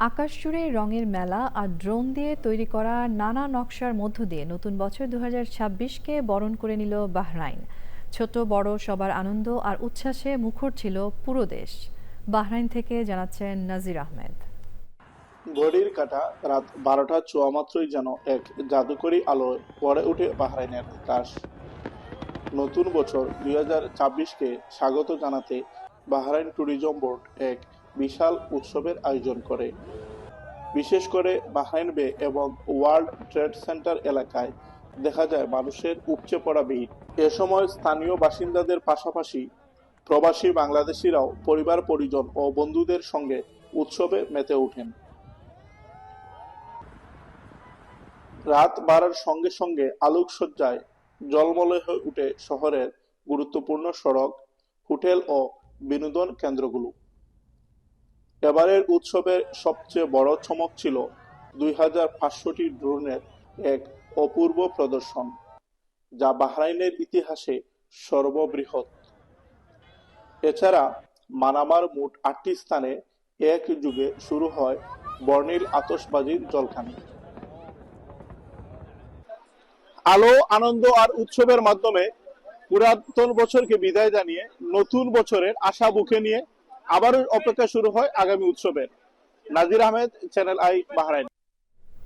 আকাশ জুড়ে রঙের মেলা আর ড্রোন দিয়ে তৈরি করা নানা নকশার মধ্য দিয়ে নতুন বছর 2026কে বরণ করে নিল বাহরাইন। ছোট বড় সবার আনন্দ আর উচ্ছ্বাসে মুখর ছিল পুরো দেশ। বাহরাইন থেকে জানাচ্ছেন নাজির আহমেদ। ঘড়ির কাঁটা রাত 12টা ছোঁয়া মাত্রই যেন এক জাদুকরী আলোয় ভরে ওঠে বাহরাইনের আকাশ। নতুন বছর 2026কে স্বাগত জানাতে বাহরাইন ট্যুরিজম বোর্ড এক বিশাল উৎসবের আয়োজন করে। বিশেষ করে বাহরাইন বে এবং ওয়ার্ল্ড ট্রেড সেন্টার এলাকায় দেখা যায় মানুষের উপচে পড়া ভিড়। এ সময় স্থানীয় বাসিন্দাদের পাশাপাশি প্রবাসী বাংলাদেশিরাও পরিবার পরিজন ও বন্ধুদের সঙ্গে উৎসবে মেতে ওঠেন। রাত বাড়ার সঙ্গে সঙ্গে আলোকসজ্জায় ঝলমলে হয়ে ওঠে শহরের গুরুত্বপূর্ণ সড়ক, হোটেল ও বিনোদন কেন্দ্রগুলো। এবারের উৎসবের সবচেয়ে বড় চমক ছিল 2500টি ড্রোনের এক অপূর্ব প্রদর্শন, যা বাহরাইনের ইতিহাসে সর্ববৃহৎ। এছাড়া মানামার মোট 8টি স্থানে একযোগে শুরু হয় বর্ণিল আতশবাজির ঝলকানি। আলো, আনন্দ আর উৎসবের মাধ্যমে পুরাতন বছরকে বিদায় জানিয়ে নতুন বছরের আশা বুকে নিয়ে আবারও অপেক্ষা শুরু হয় আগামী উৎসবের। নাজির আহমেদ, চ্যানেল আই, বাহরাইন।